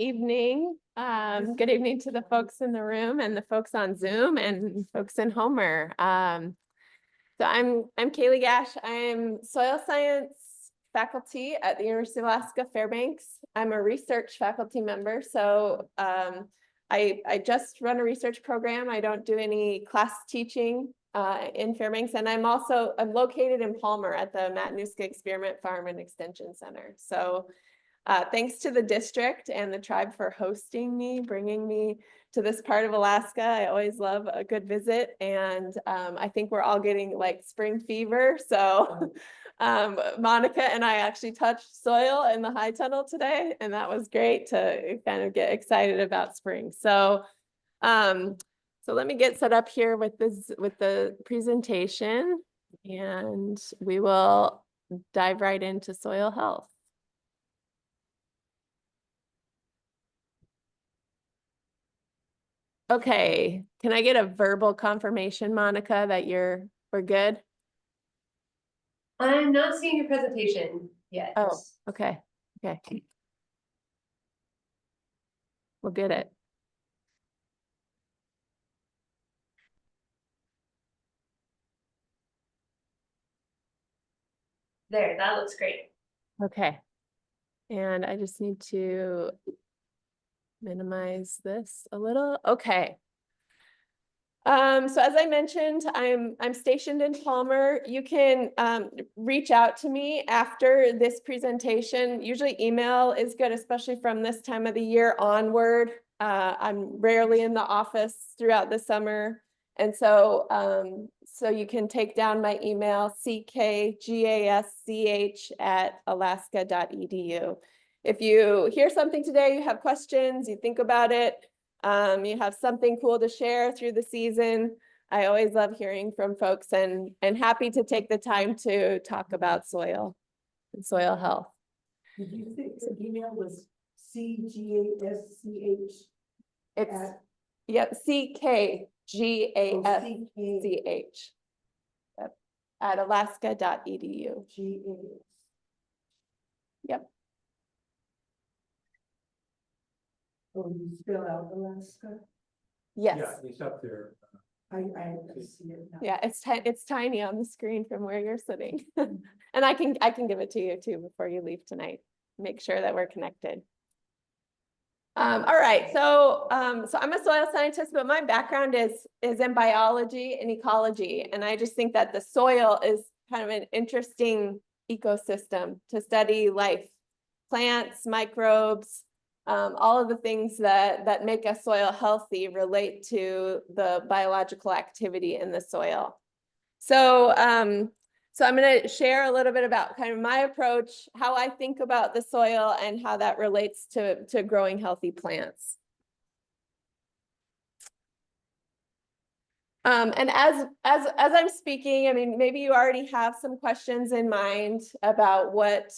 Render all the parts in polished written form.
evening. Good evening to the folks in the room and the folks on Zoom and folks in Homer. So I'm Caley Gasch. I'm soil science faculty at the University of Alaska Fairbanks. I'm a research faculty member, so I just run a research program. I don't do any class teaching in Fairbanks, and I'm located in Palmer at the Matanuska Experiment Farm and Extension Center. So thanks to the district and the tribe for hosting me, bringing me to this part of Alaska. I always love a good visit, and I think we're all getting like spring fever. So Monica and I actually touched soil in the high tunnel today, and that was great to kind of get excited about spring. So let me get set up here with the presentation, and we will dive right into soil health. Okay, can I get a verbal confirmation, Monica, that we're good? I'm not seeing your presentation yet. Oh, okay. We'll get it. There, that looks great. Okay. And I just need to minimize this a little. Okay. So as I mentioned, I'm stationed in Palmer. You can reach out to me after this presentation. Usually email is good, especially from this time of the year onward. I'm rarely in the office throughout the summer. And so you can take down my email, ckgasch@alaska.edu. If you hear something today, you have questions, you think about it, you have something cool to share through the season, I always love hearing from folks, and happy to take the time to talk about soil and soil health. Did you think the email was CGASCH? It's, yep, CKGASCH. Yep, at alaska.edu. Yep. Oh, you spell out Alaska? Yes. Yeah, it's up there. I see it now. Yeah, it's tiny on the screen from where you're sitting. And I can give it to you too before you leave tonight. Make sure that we're connected. All right, so I'm a soil scientist, but my background is in biology and ecology, and I just think that the soil is kind of an interesting ecosystem to study life, plants, microbes, all of the things that make a soil healthy relate to the biological activity in the soil. So I'm going to share a little bit about kind of my approach, how I think about the soil, and how that relates to growing healthy plants. And as I'm speaking, I mean, maybe you already have some questions in mind about what,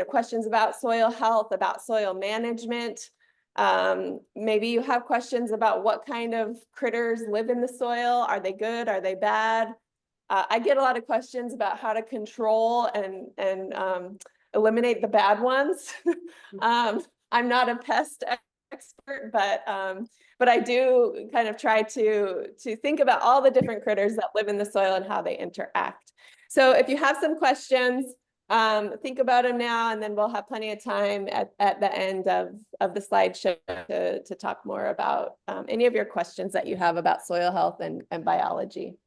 questions about soil health, about soil management. Maybe you have questions about what kind of critters live in the soil. Are they good? Are they bad? I get a lot of questions about how to control and eliminate the bad ones. I'm not a pest expert, but I do kind of try to think about all the different critters that live in the soil and how they interact. So if you have some questions, think about them now, and then we'll have plenty of time at the end of the slideshow to talk more about any of your questions that you have about soil health and biology.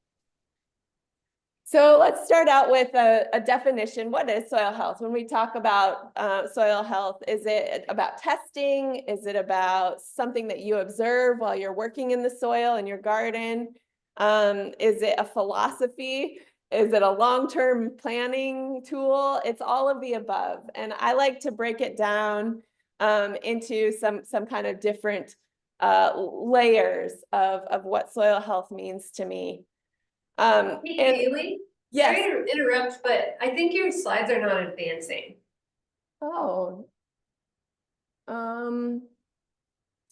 So let's start out with a definition. What is soil health? When we talk about soil health, is it about testing? Is it about something that you observe while you're working in the soil in your garden? Is it a philosophy? Is it a long-term planning tool? It's all of the above. And I like to break it down into some kind of different layers of what soil health means to me. Hey, Caley, yes. Sorry to interrupt, but I think your slides are not advancing. Oh. So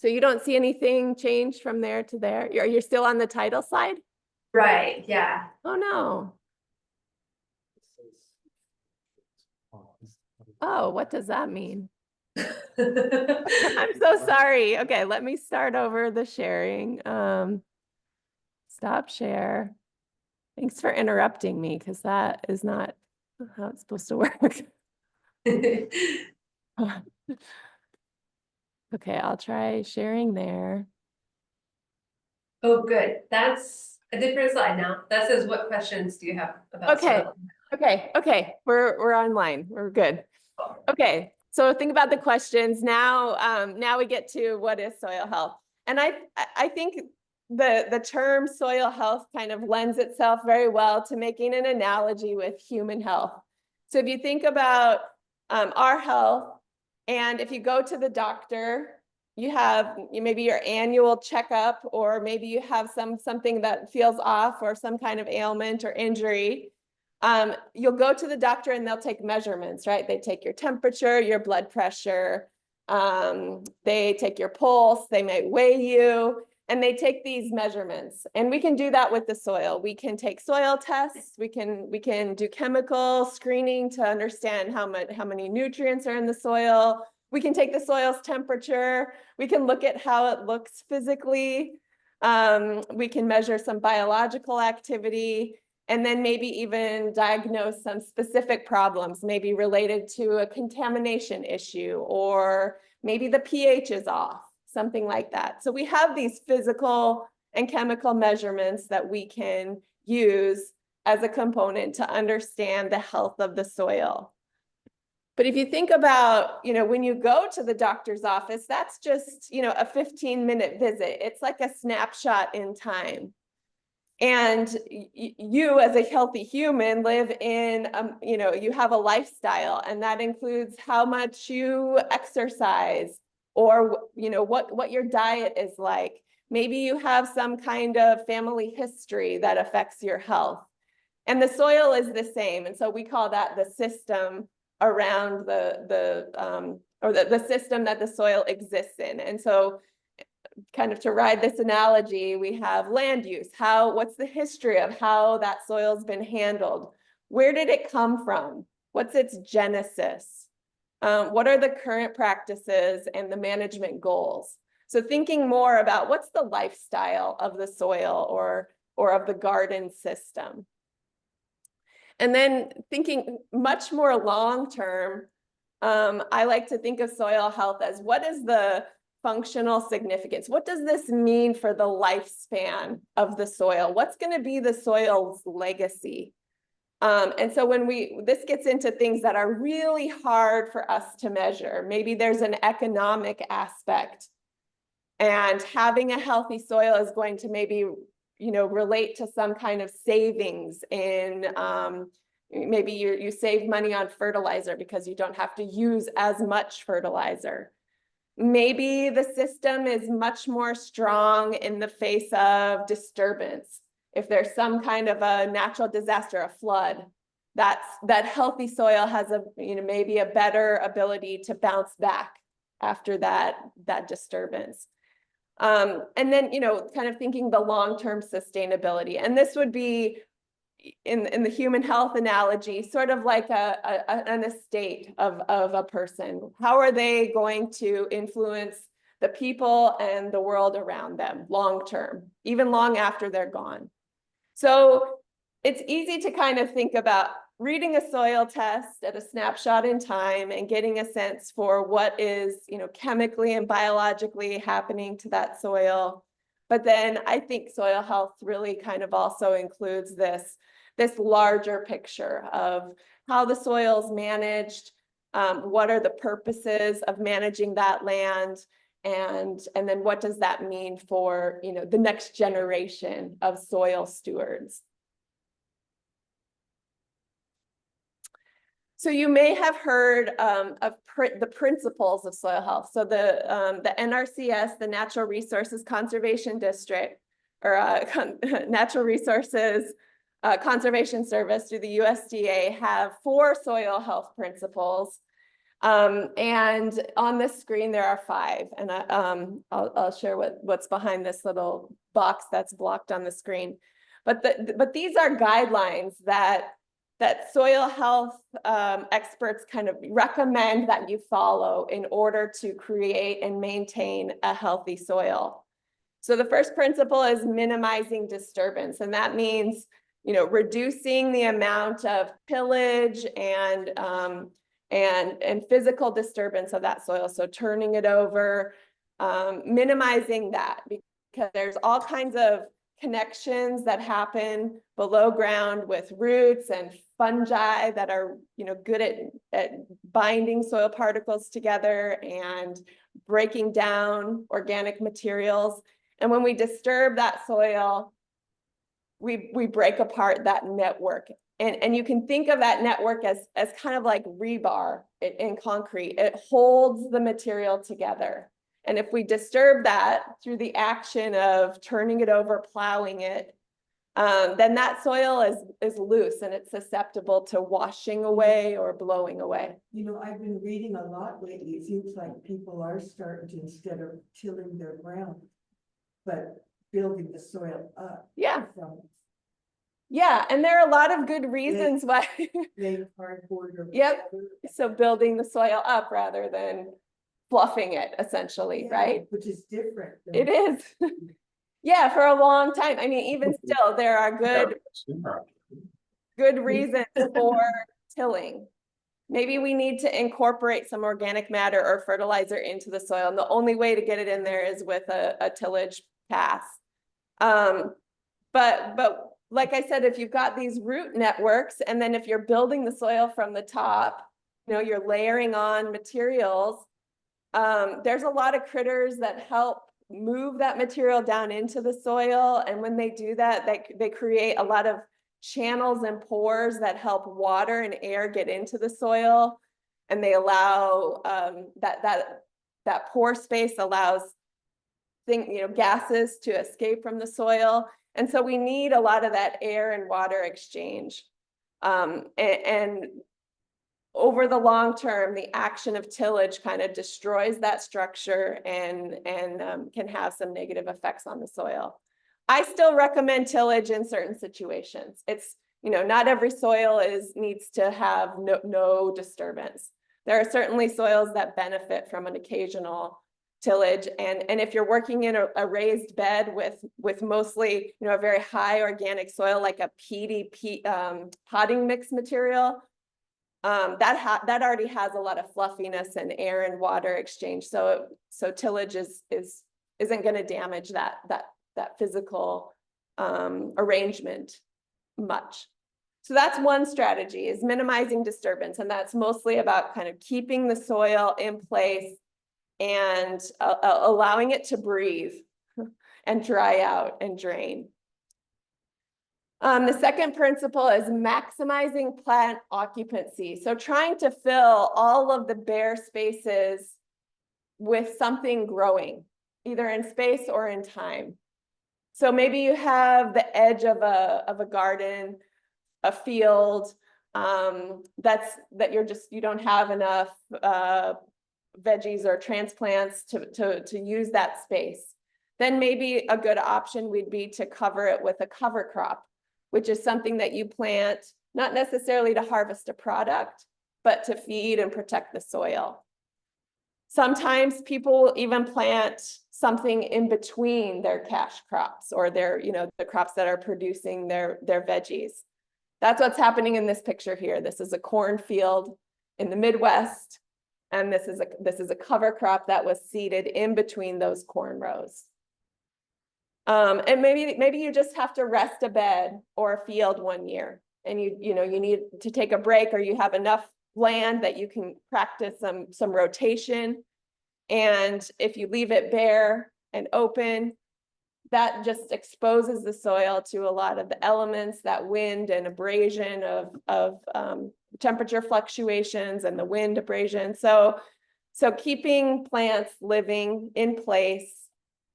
you don't see anything change from there to there? You're still on the title slide? Right, yeah. Oh no. Oh, what does that mean? I'm so sorry. Okay, let me start over the sharing. Stop share. Thanks for interrupting me because that is not how it's supposed to work. Okay, I'll try sharing there. Oh, good. That's a different slide now. That says, what questions do you have about Okay, soil? okay. We're online. We're good. Okay, so think about the questions now. Now we get to what is soil health, and I think the term soil health kind of lends itself very well to making an analogy with human health. So if you think about our health, and if you go to the doctor, you have maybe your annual checkup, or maybe you have something that feels off, or some kind of ailment or injury. You'll go to the doctor and they'll take measurements, right? They take your temperature, your blood pressure, they take your pulse, they might weigh you, and they take these measurements. And we can do that with the soil. We can take soil tests, we can do chemical screening to understand how many nutrients are in the soil. We can take the soil's temperature, we can look at how it looks physically, we can measure some biological activity, and then maybe even diagnose some specific problems, maybe related to a contamination issue, or maybe the pH is off, something like that. So we have these physical and chemical measurements that we can use as a component to understand the health of the soil. But if you think about, when you go to the doctor's office, that's just, a 15-minute visit. It's like a snapshot in time. And you as a healthy human live in, you have a lifestyle, and that includes how much you exercise, or, what your diet is like. Maybe you have some kind of family history that affects your health. And the soil is the same. And so we call that the system around the system that the soil exists in. And so kind of to ride this analogy, we have land use. What's the history of how that soil's been handled? Where did it come from? What's its genesis? What are the current practices and the management goals? So thinking more about what's the lifestyle of the soil or of the garden system. And then thinking much more long-term, I like to think of soil health as, what is the functional significance? What does this mean for the lifespan of the soil? What's going to be the soil's legacy? And so this gets into things that are really hard for us to measure. Maybe there's an economic aspect, and having a healthy soil is going to maybe, relate to some kind of savings in, maybe you save money on fertilizer because you don't have to use as much fertilizer. Maybe the system is much more strong in the face of disturbance. If there's some kind of a natural disaster, a flood, that healthy soil has maybe a better ability to bounce back after that disturbance. And then, kind of thinking the long-term sustainability. And this would be, in the human health analogy, sort of like an estate of a person. How are they going to influence the people and the world around them long-term, even long after they're gone? So it's easy to kind of think about reading a soil test at a snapshot in time and getting a sense for what is, chemically and biologically happening to that soil. But then I think soil health really kind of also includes this larger picture of how the soil is managed, what are the purposes of managing that land, and then what does that mean for, the next generation of soil stewards. So you may have heard of the principles of soil health. So the NRCS, the Natural Resources Conservation District, or Natural Resources Conservation Service through the USDA, have 4 soil health principles. And on this screen there are 5, and I'll share what's behind this little box that's blocked on the screen. But these are guidelines that that soil health experts kind of recommend that you follow in order to create and maintain a healthy soil. So the first principle is minimizing disturbance, and that means, you know, reducing the amount of tillage and physical disturbance of that soil. So turning it over, minimizing that, because there's all kinds of connections that happen below ground with roots and fungi that are, you know, good at binding soil particles together and breaking down organic materials. And when we disturb that soil, we break apart that network. And you can think of that network as kind of like rebar in concrete. It holds the material together. And if we disturb that through the action of turning it over, plowing it, then that soil is loose and it's susceptible to washing away or blowing away. You know, I've been reading a lot lately. It seems like people are starting to, instead of tilling their ground, but building the soil up. Yeah. From Yeah, and there are a lot of good reasons why. laying cardboard or. Yep. whatever. So building the soil up rather than fluffing it, essentially, Yeah, right? which is different. than- It is. Yeah, for a long time. I mean, even still, there are good reasons for tilling. Maybe we need to incorporate some organic matter or fertilizer into the soil, and the only way to get it in there is with a tillage pass. But like I said, if you've got these root networks, and then if you're building the soil from the top, you know, you're layering on materials, there's a lot of critters that help move that material down into the soil. And when they do that, they create a lot of channels and pores that help water and air get into the soil. And they allow that pore space allows gases to escape from the soil. And so we need a lot of that air and water exchange. And over the long term, the action of tillage kind of destroys that structure and can have some negative effects on the soil. I still recommend tillage in certain situations. It's, you know, not every soil needs to have no disturbance. There are certainly soils that benefit from an occasional tillage, and if you're working in a raised bed with mostly, you know, a very high organic soil like a peaty potting mix material, that already has a lot of fluffiness and air and water exchange. So tillage isn't going to damage that physical arrangement much. So that's one strategy, is minimizing disturbance, and that's mostly about kind of keeping the soil in place and allowing it to breathe and dry out and drain. The second principle is maximizing plant occupancy. So trying to fill all of the bare spaces with something growing, either in space or in time. So maybe you have the edge of a garden, a field, you don't have enough veggies or transplants to use that space. Then maybe a good option would be to cover it with a cover crop, which is something that you plant, not necessarily to harvest a product, but to feed and protect the soil. Sometimes people even plant something in between their cash crops or their, you know, the crops that are producing their veggies. That's what's happening in this picture here. This is a cornfield in the Midwest, and this is a cover crop that was seeded in between those corn rows. And maybe you just have to rest a bed or a field one year, and you need to take a break, or you have enough land that you can practice some rotation. And if you leave it bare and open, that just exposes the soil to a lot of the elements, that wind and abrasion of temperature fluctuations and the wind abrasion. So keeping plants living in place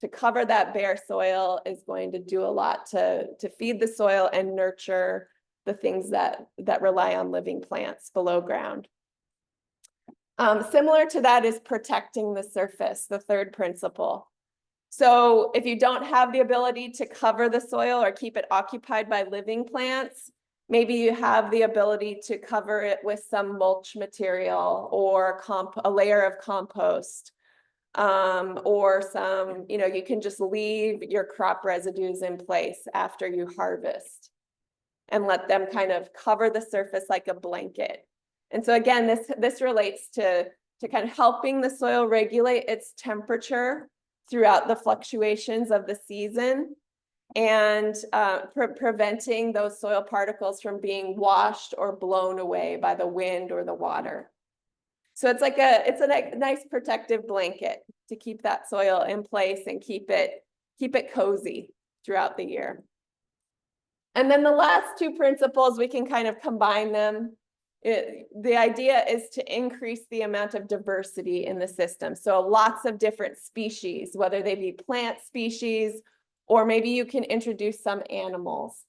to cover that bare soil is going to do a lot to feed the soil and nurture the things that rely on living plants below ground. Similar to that is protecting the surface, the third principle. So if you don't have the ability to cover the soil or keep it occupied by living plants, Maybe you have the ability to cover it with some mulch material or a layer of compost. Or some, you can just leave your crop residues in place after you harvest and let them kind of cover the surface like a blanket. And so again, this relates to kind of helping the soil regulate its temperature throughout the fluctuations of the season, and preventing those soil particles from being washed or blown away by the wind or the water. So it's a nice protective blanket to keep that soil in place and keep it cozy throughout the year. And then the last two principles, we can kind of combine them. The idea is to increase the amount of diversity in the system. So lots of different species, whether they be plant species, or maybe you can introduce some animals.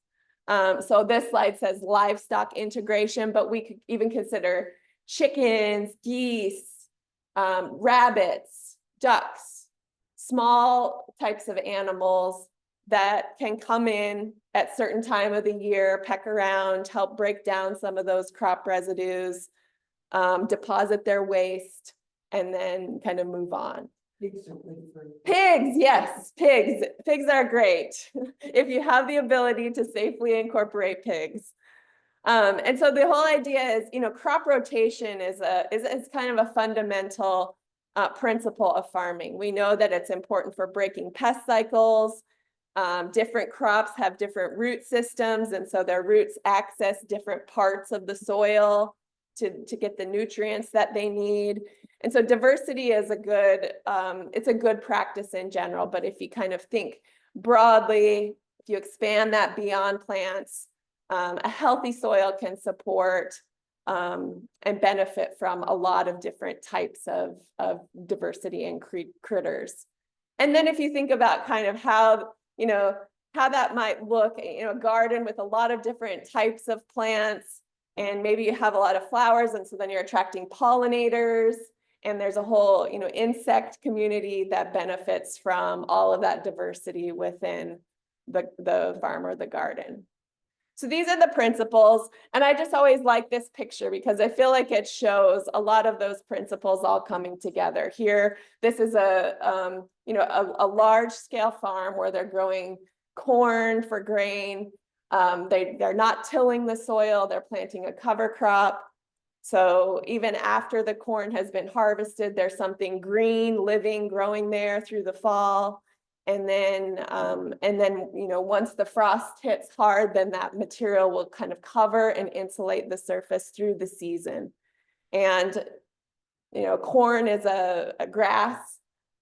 So this slide says livestock integration, but we could even consider chickens, geese, rabbits, ducks, small types of animals that can come in at certain time of the year, peck around, help break down some of those crop residues, deposit their waste, and then kind of move on. Pigs are good for. Pigs, yes, pigs. Pigs are great if you have the ability to safely incorporate pigs. And so the whole idea is, crop rotation is kind of a fundamental principle of farming. We know that it's important for breaking pest cycles. Different crops have different root systems, and so their roots access different parts of the soil to get the nutrients that they need. And so diversity is it's a good practice in general, but if you kind of think broadly, if you expand that beyond plants, a healthy soil can support and benefit from a lot of different types of diversity and critters. And then if you think about kind of how that might look, a garden with a lot of different types of plants, and maybe you have a lot of flowers, and so then you're attracting pollinators, and there's a whole, insect community that benefits from all of that diversity within the farm or the garden. So these are the principles, and I just always like this picture because I feel like it shows a lot of those principles all coming together. Here, this is a large scale farm where they're growing corn for grain. They're not tilling the soil, they're planting a cover crop. So even after the corn has been harvested, there's something green, living, growing there through the fall. And then, once the frost hits hard, then that material will kind of cover and insulate the surface through the season. And, corn is a grass,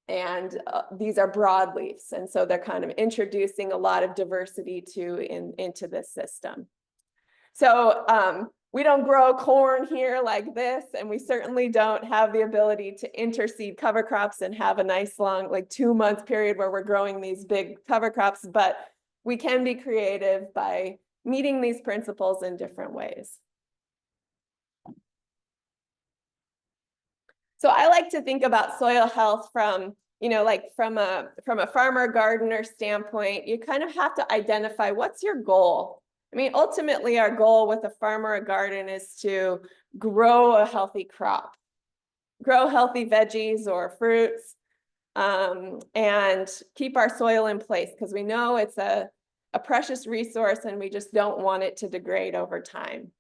and these are broadleafs. And so they're kind of introducing a lot of diversity into this system. So we don't grow corn here like this, and we certainly don't have the ability to interseed cover crops and have a nice long, 2-month period where we're growing these big cover crops, but we can be creative by meeting these principles in different ways. So I like to think about soil health from, from a farmer gardener standpoint. You kind of have to identify what's your goal. I mean, ultimately, our goal with a farm or a garden is to grow a healthy crop, grow healthy veggies or fruits, and keep our soil in place because we know it's a precious resource and we just don't want it to degrade over time.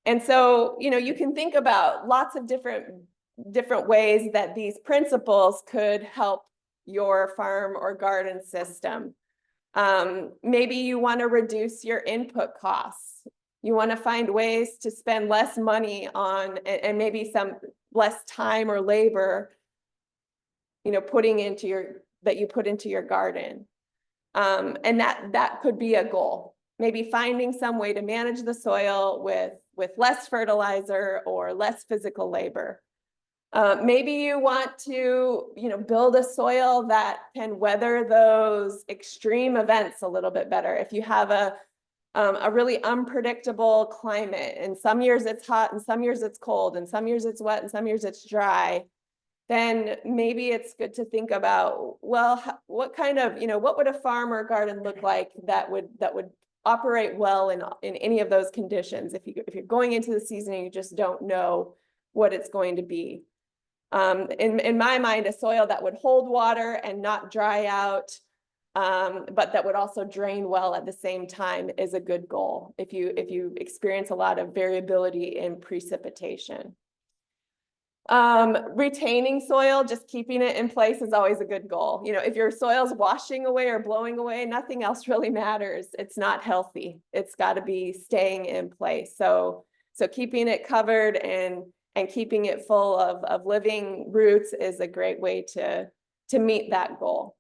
And so, you can think about lots of different ways that these principles could help your farm or garden system. Maybe you want to reduce your input costs. You want to find ways to spend less money on, and maybe some less time or labor, that you put into your garden. And that could be a goal. Maybe finding some way to manage the soil with less fertilizer or less physical labor. Maybe you want to, build a soil that can weather those extreme events a little bit better. If you have a really unpredictable climate, and some years it's hot, and some years it's cold, and some years it's wet, and some years it's dry, then maybe it's good to think about, well, what kind of, what would a farm or garden look like that would operate well in any of those conditions. If you're going into the season and you just don't know what it's going to be. In my mind, a soil that would hold water and not dry out, but that would also drain well at the same time is a good goal if you experience a lot of variability in precipitation. Retaining soil, just keeping it in place is always a good goal. You know, if your soil's washing away or blowing away, nothing else really matters. It's not healthy. It's got to be staying in place. So keeping it covered and keeping it full of living roots is a great way to meet that goal.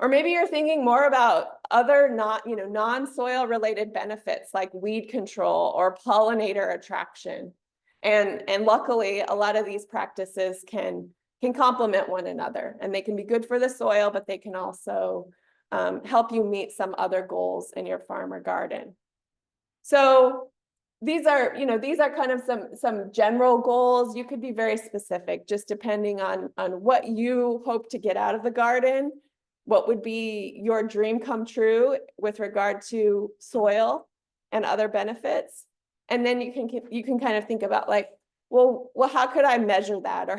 Or maybe you're thinking more about other non-soil related benefits like weed control or pollinator attraction. And luckily, a lot of these practices can complement one another, and they can be good for the soil, but they can also help you meet some other goals in your farm or garden. So these are kind of some general goals. You could be very specific, just depending on what you hope to get out of the garden, what would be your dream come true with regard to soil and other benefits. And then you can kind of think about like, well, how could I measure that? Or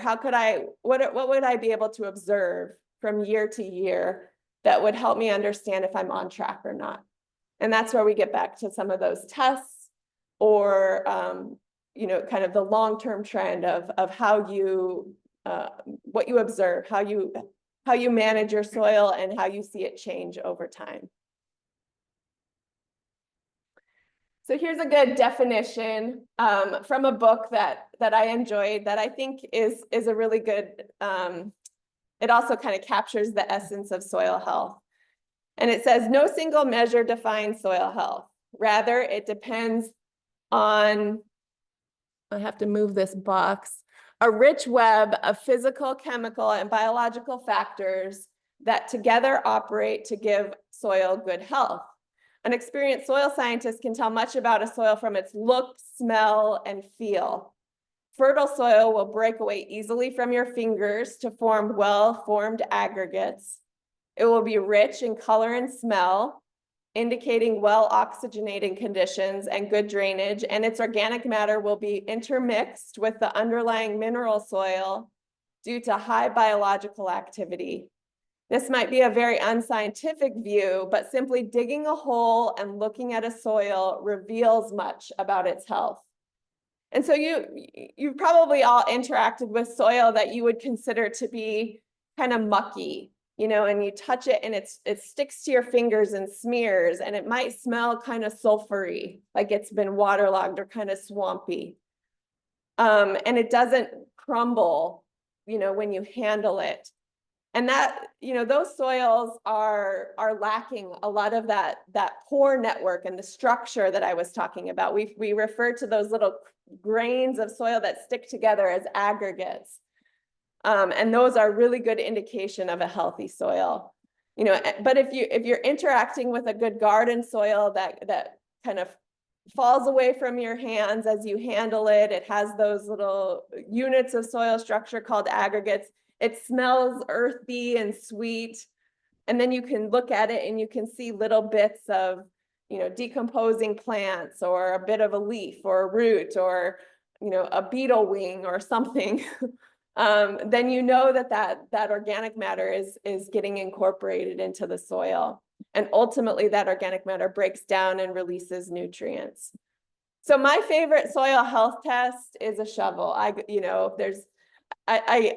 what would I be able to observe from year to year that would help me understand if I'm on track or not? And that's where we get back to some of those tests or, kind of the long-term trend of how you, what you observe, how you manage your soil and how you see it change over time. So here's a good definition from a book that I enjoyed that I think is a really good, it also kind of captures the essence of soil health. And it says, no single measure defines soil health. Rather, it depends on, I have to move this box, a rich web of physical, chemical, and biological factors that together operate to give soil good health. An experienced soil scientist can tell much about a soil from its look, smell, and feel. Fertile soil will break away easily from your fingers to form well-formed aggregates. It will be rich in color and smell, indicating well-oxygenated conditions and good drainage, and its organic matter will be intermixed with the underlying mineral soil due to high biological activity. This might be a very unscientific view, but simply digging a hole and looking at a soil reveals much about its health. And so you've probably all interacted with soil that you would consider to be kind of mucky, and you touch it and it sticks to your fingers and smears, and it might smell kind of sulfury, like it's been waterlogged or kind of swampy. And it doesn't crumble, when you handle it. And that, those soils are lacking a lot of that pore network and the structure that I was talking about. We refer to those little grains of soil that stick together as aggregates. And those are really good indication of a healthy soil. But if you're interacting with a good garden soil that kind of falls away from your hands as you handle it, it has those little units of soil structure called aggregates. It smells earthy and sweet. And then you can look at it and you can see little bits of, decomposing plants or a bit of a leaf or a root or, a beetle wing or something. Then that organic matter is getting incorporated into the soil. And ultimately that organic matter breaks down and releases nutrients. So my favorite soil health test is a shovel. I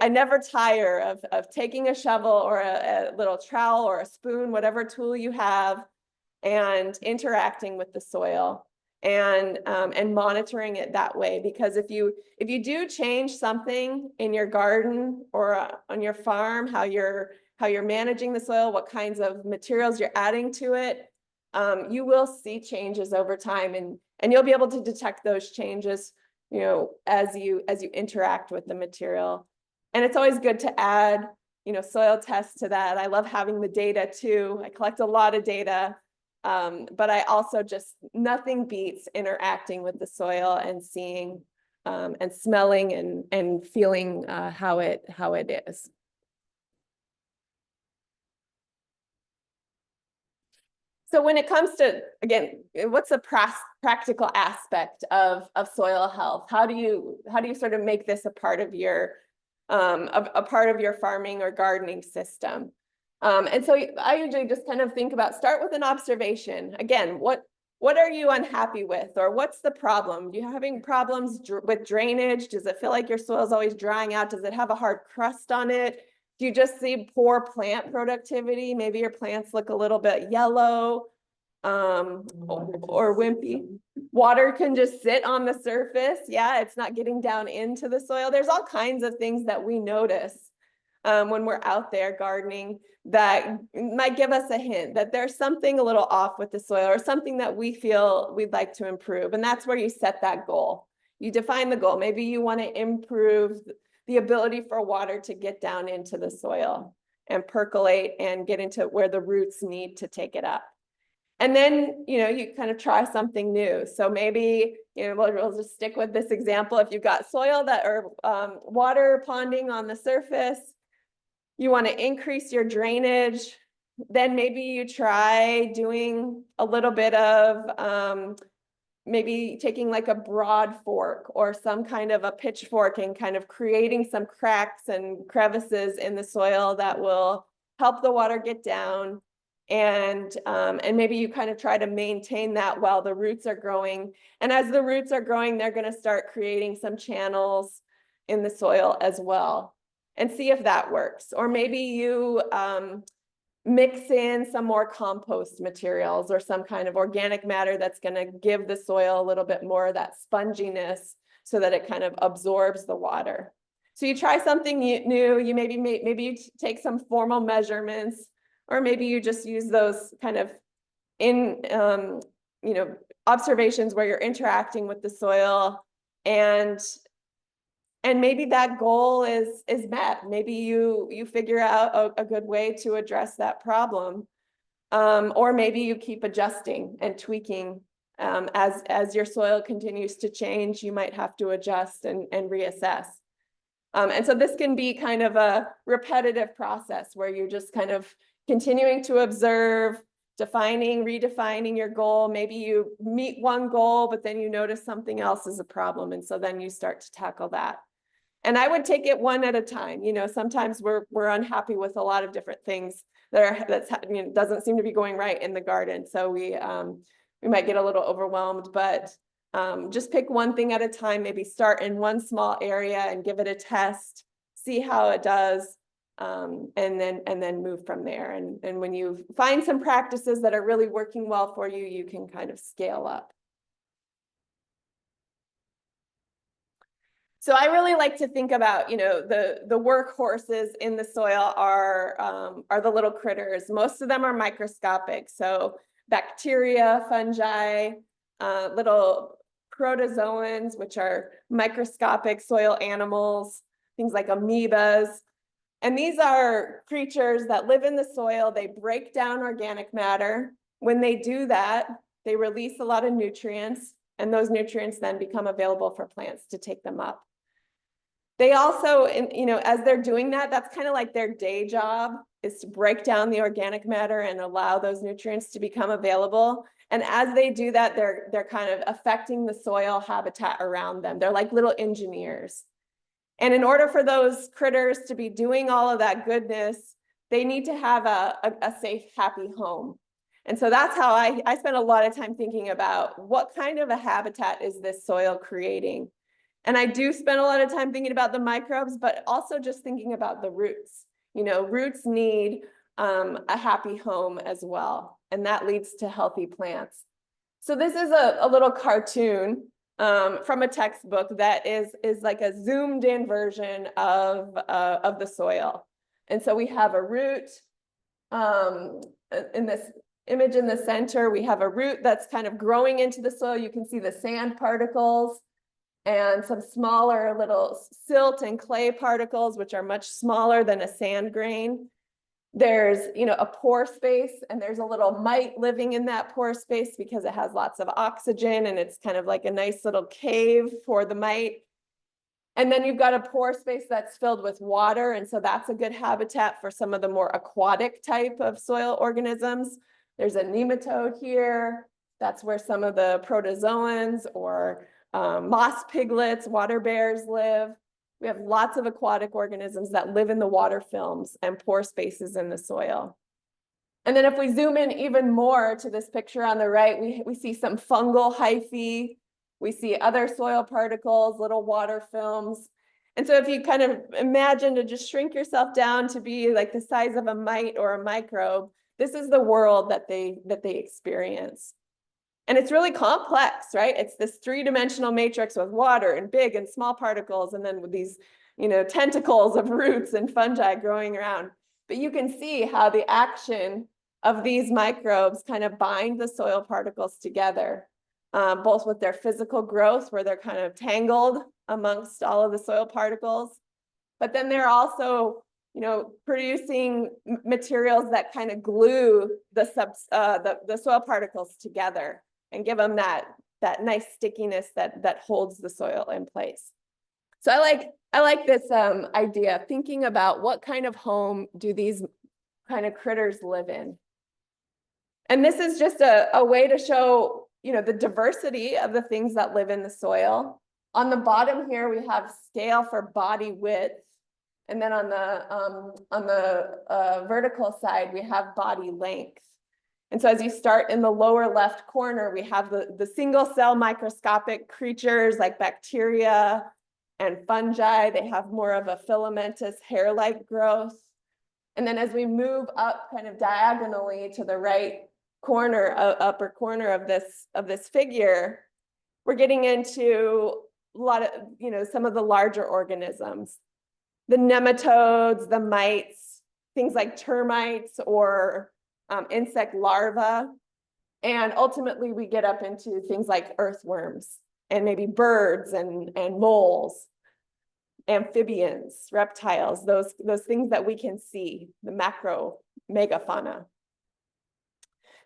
never tire of taking a shovel or a little trowel or a spoon, whatever tool you have, and interacting with the soil and monitoring it that way. Because if you do change something in your garden or on your farm, how you're managing the soil, what kinds of materials you're adding to it, you will see changes over time, and you'll be able to detect those changes as you interact with the material. And it's always good to add, soil tests to that. I love having the data too. I collect a lot of data, but I also nothing beats interacting with the soil and seeing and smelling and feeling how it is. So when it comes to, again, what's a practical aspect of soil health? How do you sort of make this a part of your farming or gardening system? And so I usually just kind of think about, start with an observation. Again, what are you unhappy with, or what's the problem? Do you having problems with drainage? Does it feel like your soil is always drying out? Does it have a hard crust on it? Do you just see poor plant productivity? Maybe your plants look a little bit yellow, or wimpy. Water can just sit on the surface. Yeah, it's not getting down into the soil. There's all kinds of things that we notice when we're out there gardening that might give us a hint that there's something a little off with the soil, or something that we feel we'd like to improve. And that's where you set that goal. You define the goal. Maybe you want to improve the ability for water to get down into the soil and percolate and get into where the roots need to take it up. And then, you kind of try something new. So maybe, we'll just stick with this example. If you've got soil or water ponding on the surface, you want to increase your drainage, then maybe you try doing a little bit of maybe taking like a broad fork or some kind of a pitchfork and kind of creating some cracks and crevices in the soil that will help the water get down. And maybe you kind of try to maintain that while the roots are growing. And as the roots are growing, they're going to start creating some channels in the soil as well, and see if that works. Or maybe you mix in some more compost materials or some kind of organic matter that's going to give the soil a little bit more of that sponginess so that it kind of absorbs the water. So you try something new. You maybe you take some formal measurements, or maybe you just use those kind of observations where you're interacting with the soil, and maybe that goal is met. Maybe you figure out a good way to address that problem. Or maybe you keep adjusting and tweaking. As your soil continues to change, you might have to adjust and reassess. And so this can be kind of a repetitive process where you're just kind of continuing to observe, redefining your goal. Maybe you meet one goal, but then you notice something else is a problem. And so then you start to tackle that. And I would take it one at a time. Sometimes we're unhappy with a lot of different things that doesn't seem to be going right in the garden. So we might get a little overwhelmed, but just pick one thing at a time. Maybe start in one small area and give it a test, see how it does, and then move from there. And when you find some practices that are really working well for you, you can kind of scale up. So I really like to think about, the workhorses in the soil are the little critters. Most of them are microscopic. So bacteria, fungi, little protozoans, which are microscopic soil animals, things like amoebas. And these are creatures that live in the soil. They break down organic matter. When they do that, they release a lot of nutrients, and those nutrients then become available for plants to take them up. They also, as they're doing that, that's kind of like their day job, is to break down the organic matter and allow those nutrients to become available. And as they do that, they're kind of affecting the soil habitat around them. They're like little engineers. And in order for those critters to be doing all of that goodness, they need to have a safe, happy home. And so that's how I spend a lot of time thinking about what kind of a habitat is this soil creating. And I do spend a lot of time thinking about the microbes, but also just thinking about the roots. Roots need a happy home as well, and that leads to healthy plants. So this is a little cartoon from a textbook that is like a zoomed in version of the soil. And so we have a root in this image in the center. We have a root that's kind of growing into the soil. You can see the sand particles and some smaller little silt and clay particles, which are much smaller than a sand grain. There's, a pore space, and there's a little mite living in that pore space because it has lots of oxygen, and it's kind of like a nice little cave for the mite. And then you've got a pore space that's filled with water, and so that's a good habitat for some of the more aquatic type of soil organisms. There's a nematode here. That's where some of the protozoans or moss piglets, water bears live. We have lots of aquatic organisms that live in the water films and pore spaces in the soil. And then if we zoom in even more to this picture on the right, we see some fungal hyphae. We see other soil particles, little water films. And so if you kind of imagine to just shrink yourself down to be like the size of a mite or a microbe, this is the world that they experience. And it's really complex, right? It's this three-dimensional matrix with water and big and small particles, and then with these, tentacles of roots and fungi growing around. But you can see how the action of these microbes kind of bind the soil particles together, both with their physical growth, where they're kind of tangled amongst all of the soil particles, but then they're also producing materials that kind of glue the soil particles together and give them that nice stickiness that holds the soil in place. So I like this idea, thinking about what kind of home do these kind of critters live in. And this is just a way to show the diversity of the things that live in the soil. On the bottom here, we have scale for body width. And then on the vertical side, we have body length. And so as you start in the lower left corner, we have the single cell microscopic creatures like bacteria and fungi. They have more of a filamentous hair-like growth. And then as we move up kind of diagonally to the right corner, upper corner of this figure, we're getting into a lot of, some of the larger organisms. The nematodes, the mites, things like termites or insect larvae. And ultimately we get up into things like earthworms and maybe birds and moles, amphibians, reptiles, those things that we can see, the macro megafauna.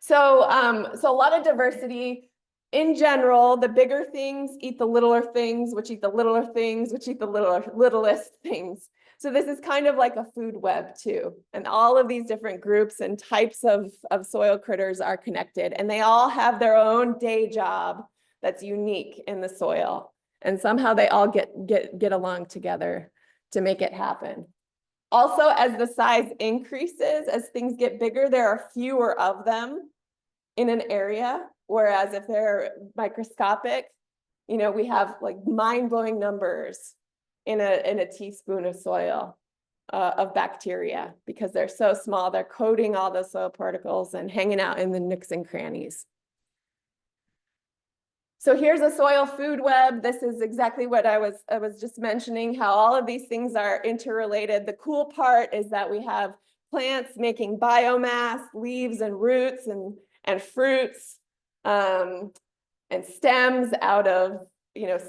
So a lot of diversity. In general, the bigger things eat the littler things, which eat the littler things, which eat the littlest things. So this is kind of like a food web too. And all of these different groups and types of soil critters are connected, and they all have their own day job that's unique in the soil. And somehow they all get along together to make it happen. Also, as the size increases, as things get bigger, there are fewer of them in an area. Whereas if they're microscopic, we have like mind-blowing numbers in a teaspoon of soil of bacteria, because they're so small, they're coating all the soil particles and hanging out in the nooks and crannies. So here's a soil food web. This is exactly what I was just mentioning, how all of these things are interrelated. The cool part is that we have plants making biomass, leaves and roots and fruits. And stems out of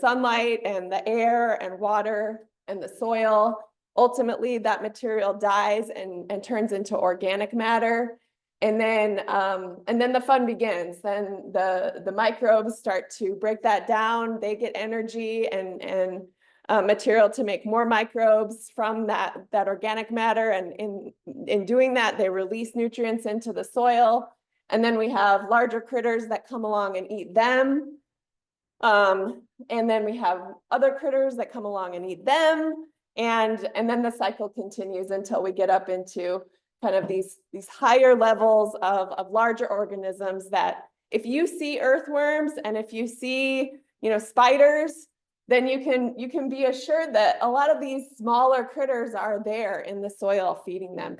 sunlight and the air and water and the soil. Ultimately, that material dies and turns into organic matter. And then the fun begins. Then the microbes start to break that down. They get energy and material to make more microbes from that organic matter. And in doing that, they release nutrients into the soil. And then we have larger critters that come along and eat them. And then we have other critters that come along and eat them. And then the cycle continues until we get up into kind of these higher levels of larger organisms that if you see earthworms and if you see, spiders, then you can be assured that a lot of these smaller critters are there in the soil feeding them,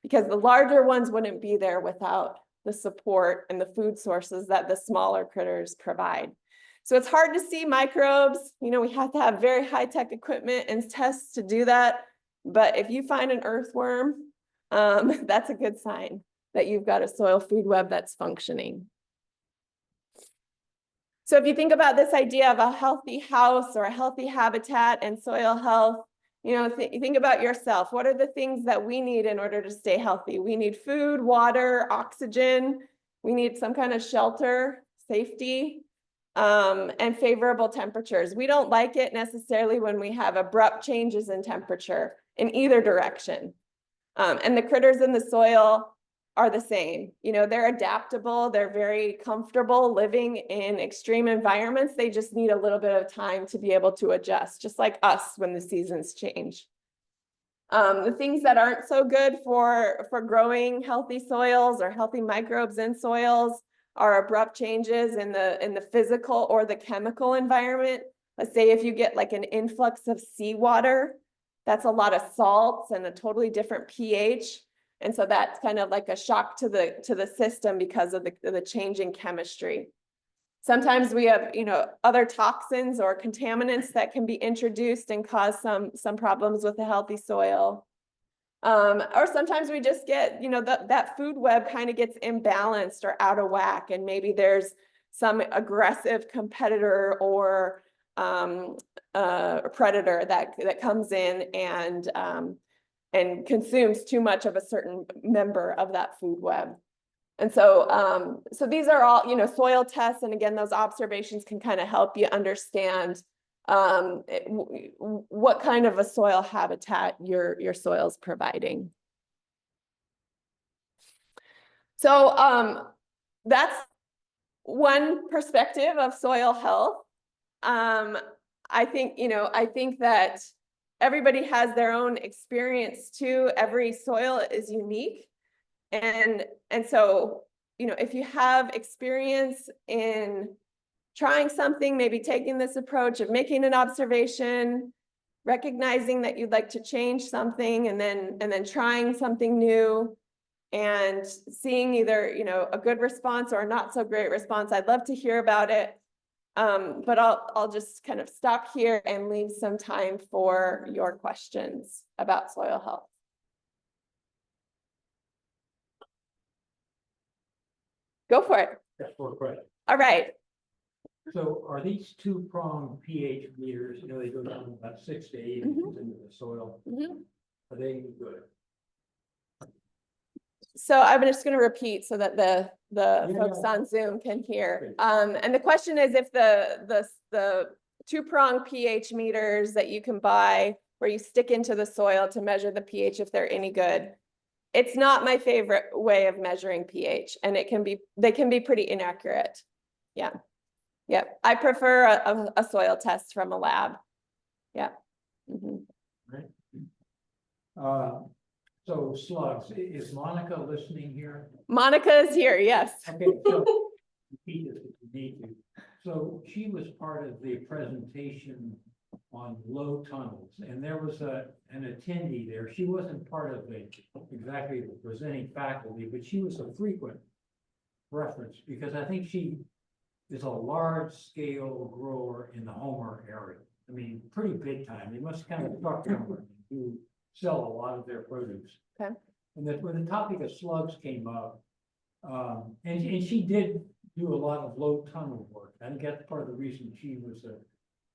because the larger ones wouldn't be there without the support and the food sources that the smaller critters provide. So it's hard to see microbes. We have to have very high-tech equipment and tests to do that. But if you find an earthworm, that's a good sign that you've got a soil food web that's functioning. So if you think about this idea of a healthy house or a healthy habitat and soil health, think about yourself. What are the things that we need in order to stay healthy? We need food, water, oxygen. We need some kind of shelter, safety, and favorable temperatures. We don't like it necessarily when we have abrupt changes in temperature in either direction. And the critters in the soil are the same. You know, they're adaptable, they're very comfortable living in extreme environments. They just need a little bit of time to be able to adjust, just like us when the seasons change. The things that aren't so good for growing healthy soils or healthy microbes in soils are abrupt changes in the physical or the chemical environment. Let's say if you get like an influx of seawater, that's a lot of salts and a totally different pH. And so that's kind of like a shock to the system because of the changing chemistry. Sometimes we have, you know, other toxins or contaminants that can be introduced and cause some problems with a healthy soil. Or sometimes we just get, you know, that food web kind of gets imbalanced or out of whack, and maybe there's some aggressive competitor or a predator that comes in and consumes too much of a certain member of that food web. And so, so these are all, you know, soil tests. And again, those observations can kind of help you understand what kind of a soil habitat your soil's providing. So that's one perspective of soil health. I think, you know, I think that everybody has their own experience too. Every soil is unique. And so, you know, if you have experience in trying something, maybe taking this approach of making an observation, recognizing that you'd like to change something, and then trying something new and seeing either, you know, a good response or a not so great response, I'd love to hear about it. But I'll just kind of stop here and leave some time for your questions about soil health. Go for it. That's for a question. All right. So are these two-pronged pH meters, you know, they go down about 6 to 8 inches into the soil? Are they any good? So I'm just going to repeat so that the folks on Zoom can hear. And the question is if the two-pronged pH meters that you can buy where you stick into the soil to measure the pH, if they're any good. It's not my favorite way of measuring pH, and they can be pretty inaccurate. Yeah. Yep. I prefer a soil test from a lab. Yeah. Right. So slugs, is Monica listening here? Monica is here, yes. Okay, so repeat this if you need to. So she was part of the presentation on low tunnels, and there was an attendee there. She wasn't part of exactly the presenting faculty, but she was a frequent reference because I think she is a large scale grower in the Homer area. I mean, pretty big time. They must kind of talk to them who sell a lot of their produce. Okay. And that when the topic of slugs came up, and she did do a lot of low tunnel work. I think that's part of the reason she was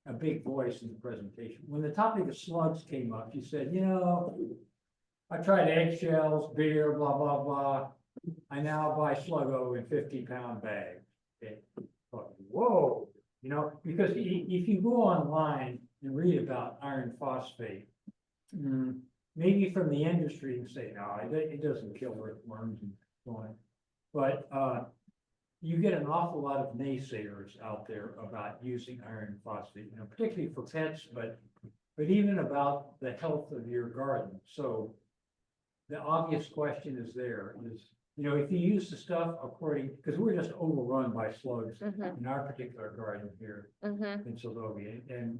a big voice in the presentation. When the topic of slugs came up, she said, you know, I tried eggshells, beer, blah, blah, blah. I now buy Sluggo in 50-pound bags. Okay. Whoa, you know, because if you go online and read about iron phosphate, maybe from the industry and say, no, it doesn't kill earthworms and so on. But you get an awful lot of naysayers out there about using iron phosphate, you know, particularly for pets, but even about the health of your garden. So the obvious question is you know, if you use the stuff according, because we're just overrun by slugs in our particular garden here in Sylvania, and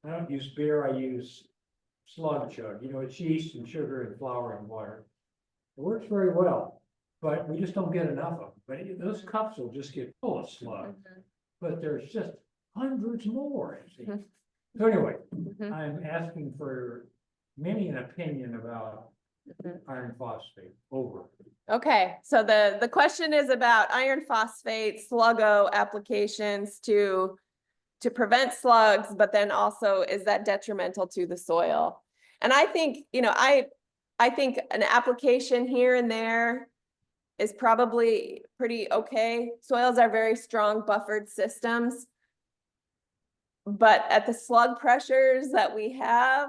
I don't use beer, I use slug chug, you know, it's yeast and sugar and flour and water. It works very well, but we just don't get enough of them. But those cups will just get full of slugs, but there's just hundreds more. So anyway, I'm asking for maybe an opinion about iron phosphate. Over. Okay, so the question is about iron phosphate Sluggo applications to prevent slugs, but then also is that detrimental to the soil? And I think, you know, I think an application here and there is probably pretty okay. Soils are very strong buffered systems. But at the slug pressures that we have,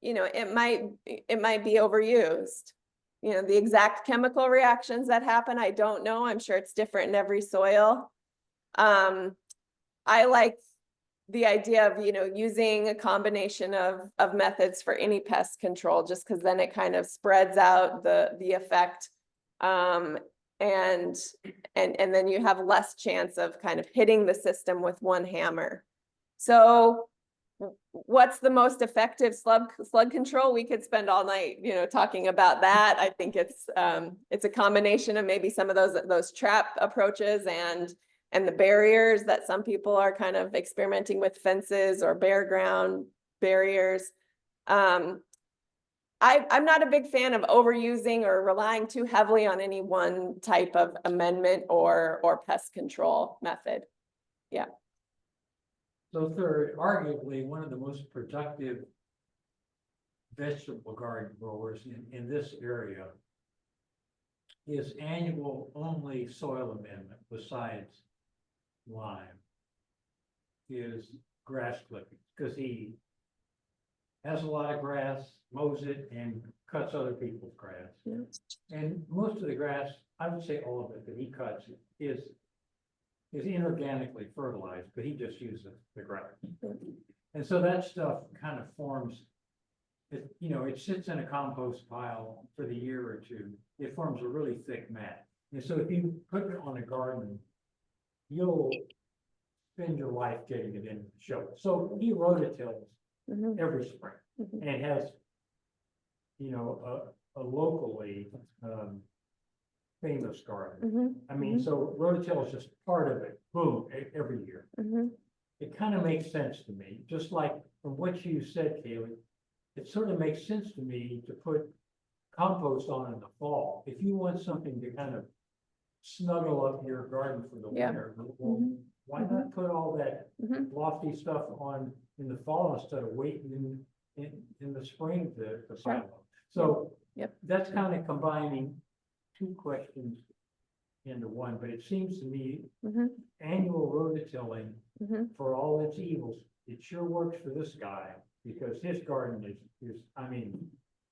you know, it might be overused. the exact chemical reactions that happen. I don't know. I'm sure it's different in every soil. I like the idea of, using a combination of methods for any pest control, just because then it kind of spreads out the effect. And then you have less chance of kind of hitting the system with one hammer. So what's the most effective slug control? We could spend all night, talking about that. I think it's a combination of maybe some of those trap approaches and the barriers that some people are kind of experimenting with, fences or bare ground barriers. I'm not a big fan of overusing or relying too heavily on any one type of amendment or pest control method. Yeah. So third, arguably one of the most productive vegetable garden growers in this area is annual only soil amendment besides lime is grass clippings, because he has a lot of grass, mows it and cuts other people's grass. Yeah. And most of the grass, I would say all of it that he cuts is inorganically fertilized, but he just uses the grass. And so that stuff kind of forms, it sits in a compost pile for the year or two. It forms a really thick mat. And so if you put it on a garden, you'll spend your life getting it in the show. So he rototills every spring and has, a locally famous garden. I mean, so rototill is just part of it, boom, every year. It kind of makes sense to me, just like from what you said, Caley, it sort of makes sense to me to put compost on in the fall. If you want something to kind of snuggle up your garden for the winter, well, why not put all that lofty stuff on in the fall instead of waiting in the spring to pile up? So that's kind of combining two questions into one, but it seems to me annual rototilling for all its evils, it sure works for this guy because his garden is I mean,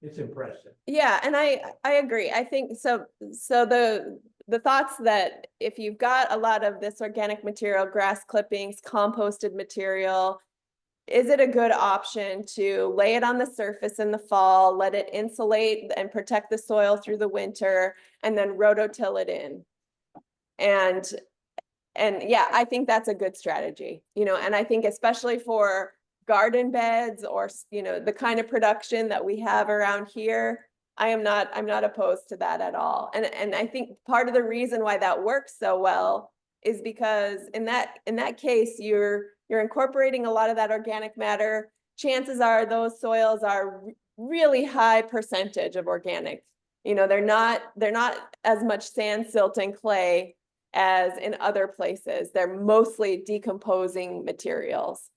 it's impressive. Yeah, and I agree. I think so. So the thoughts that if you've got a lot of this organic material, grass clippings, composted material, is it a good option to lay it on the surface in the fall, let it insulate and protect the soil through the winter, and then rototill it in? And yeah, I think that's a good strategy, and I think especially for garden beds or, the kind of production that we have around here, I'm not opposed to that at all. And I think part of the reason why that works so well is because in that case, you're incorporating a lot of that organic matter. Chances are those soils are really high percentage of organic. They're not as much sand, silt, and clay as in other places. They're mostly decomposing materials.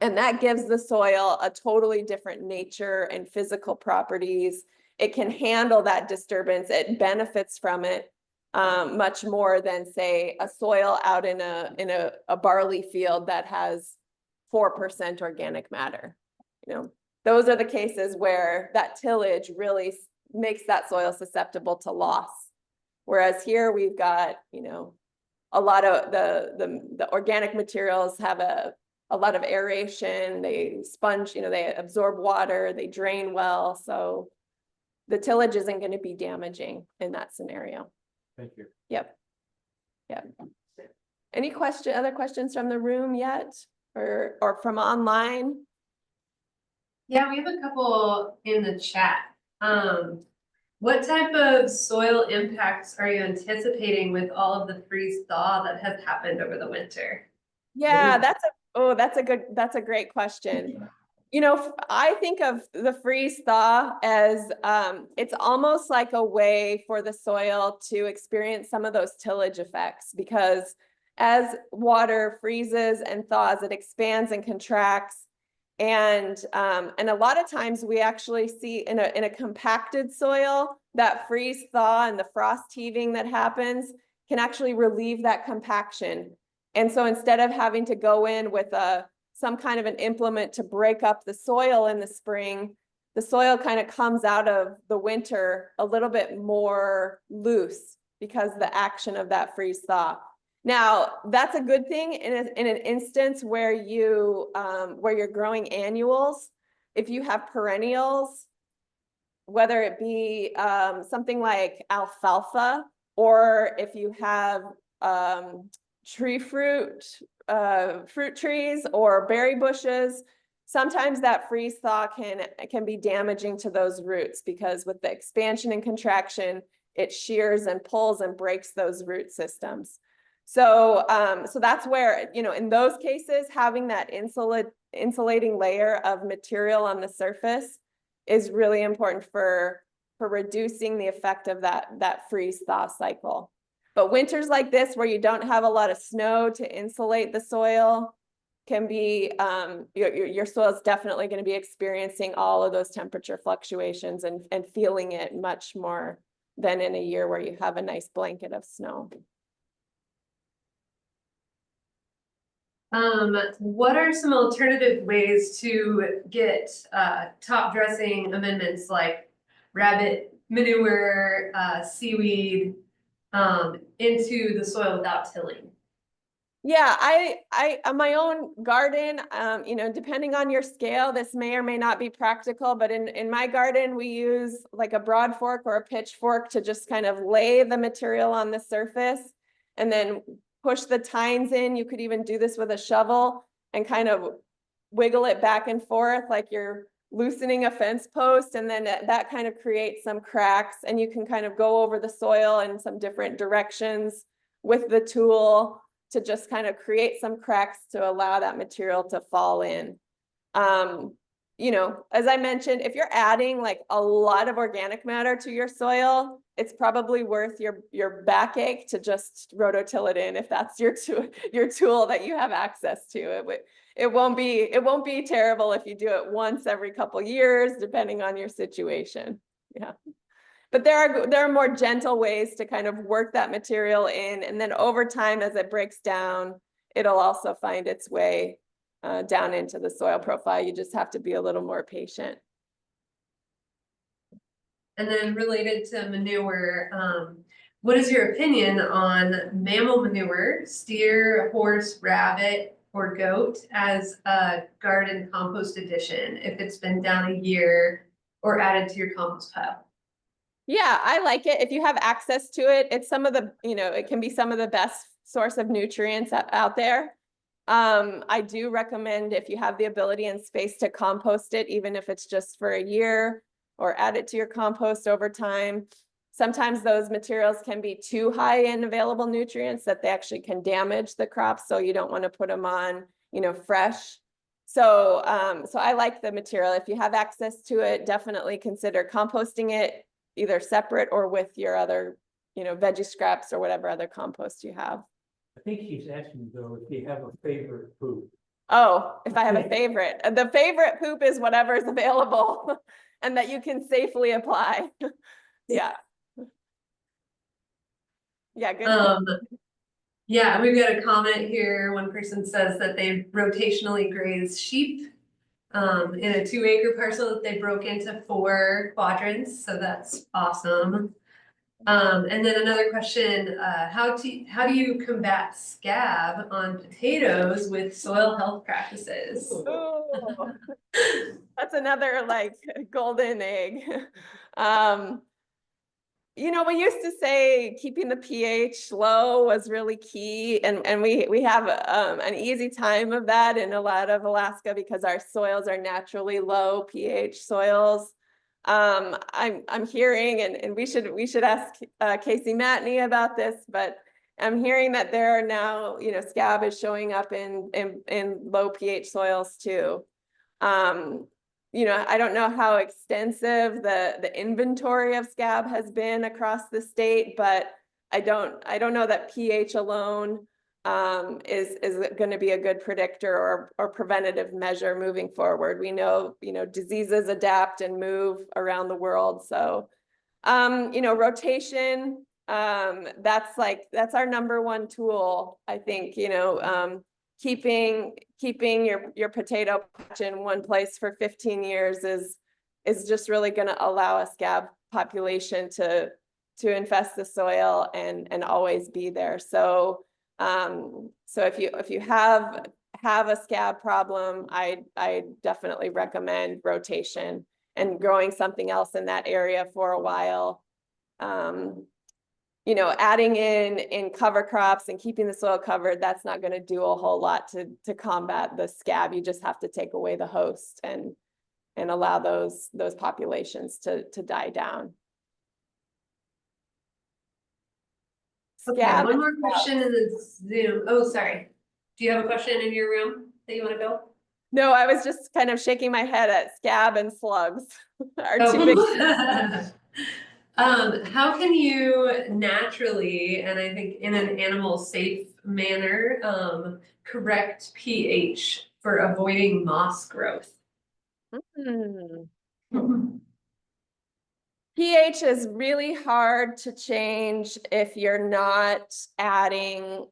And that gives the soil a totally different nature and physical properties. It can handle that disturbance. It benefits from it much more than, say, a soil out in a barley field that has 4% organic matter. Those are the cases where that tillage really makes that soil susceptible to loss. Whereas here we've got, a lot of the organic materials have a lot of aeration, they sponge, they absorb water, they drain well. So the tillage isn't going to be damaging in that scenario. Thank you. Yep. Any other questions from the room yet? Or from online? Yeah, we have a couple in the chat. What type of soil impacts are you anticipating with all of the freeze thaw that has happened over the winter? Yeah, that's a great question. I think of the freeze thaw as it's almost like a way for the soil to experience some of those tillage effects, because as water freezes and thaws, it expands and contracts. And a lot of times we actually see in a compacted soil, that freeze thaw and the frost heaving that happens can actually relieve that compaction. And so instead of having to go in with some kind of an implement to break up the soil in the spring, the soil kind of comes out of the winter a little bit more loose because of the action of that freeze thaw. Now, that's a good thing in an instance where where you're growing annuals. If you have perennials, whether it be something like alfalfa, or if you have fruit trees or berry bushes, sometimes that freeze thaw can be damaging to those roots, because with the expansion and contraction, it shears and pulls and breaks those root systems. So that's where, in those cases, having that insulating layer of material on the surface is really important for reducing the effect of that freeze thaw cycle. But winters like this, where you don't have a lot of snow to insulate the soil, can be, your soil is definitely going to be experiencing all of those temperature fluctuations and feeling it much more than in a year where you have a nice blanket of snow. What are some alternative ways to get top dressing amendments like rabbit manure, seaweed into the soil without tilling? Yeah, I on my own garden, depending on your scale, this may or may not be practical, but in my garden, we use like a broad fork or a pitchfork to just kind of lay the material on the surface and then push the tines in. You could even do this with a shovel and kind of wiggle it back and forth like you're loosening a fence post, and then that kind of creates some cracks, and you can kind of go over the soil in some different directions with the tool to just kind of create some cracks to allow that material to fall in. As I mentioned, if you're adding like a lot of organic matter to your soil, it's probably worth your backache to just rototill it in if that's your tool that you have access to. It won't be terrible if you do it once every couple years, depending on your situation. Yeah. But there are more gentle ways to kind of work that material in, and then over time, as it breaks down, it'll also find its way down into the soil profile. You just have to be a little more patient. And then related to manure, what is your opinion on mammal manure, steer, horse, rabbit, or goat as a garden compost addition if it's been down a year or added to your compost pile? Yeah, I like it. If you have access to it, it's it can be some of the best source of nutrients out there. I do recommend, if you have the ability and space, to compost it, even if it's just for a year, or add it to your compost over time. Sometimes those materials can be too high in available nutrients that they actually can damage the crops. So you don't want to put them on, fresh. So I like the material. If you have access to it, definitely consider composting it, either separate or with your other, veggie scraps or whatever other compost you have. I think she's asking though, if you have a favorite food. Oh, if I have a favorite. The favorite poop is whatever is available and that you can safely apply. Yeah. Yeah, good. Yeah, we've got a comment here. One person says that they rotationally graze sheep in a 2-acre parcel that they broke into 4 quadrants. So that's awesome. And then another question, how do you combat scab on potatoes with soil health practices? Ooh, that's another like golden egg. We used to say keeping the pH low was really key, and we have an easy time of that in a lot of Alaska because our soils are naturally low pH soils. I'm hearing, and we should ask Casey Matney about this, but I'm hearing that there are now, scab is showing up in low pH soils too. I don't know how extensive the inventory of scab has been across the state, but I don't know that pH alone is going to be a good predictor or preventative measure moving forward. We know, diseases adapt and move around the world. So, rotation, that's our number one tool, I think, keeping your potato patch in one place for 15 years is just really going to allow a scab population to infest the soil and always be there. So so if you have a scab problem, I definitely recommend rotation and growing something else in that area for a while. You know, adding in cover crops and keeping the soil covered, that's not going to do a whole lot to combat the scab. You just have to take away the host and allow those populations to die down. Okay, Scab one more question in the Zoom. Oh, sorry. Do you have a question in your room that you want to go? No, I was just kind of shaking my head at scab and slugs are two big. How can you naturally, and I think in an animal safe manner, correct pH for avoiding moss growth? pH is really hard to change if you're not adding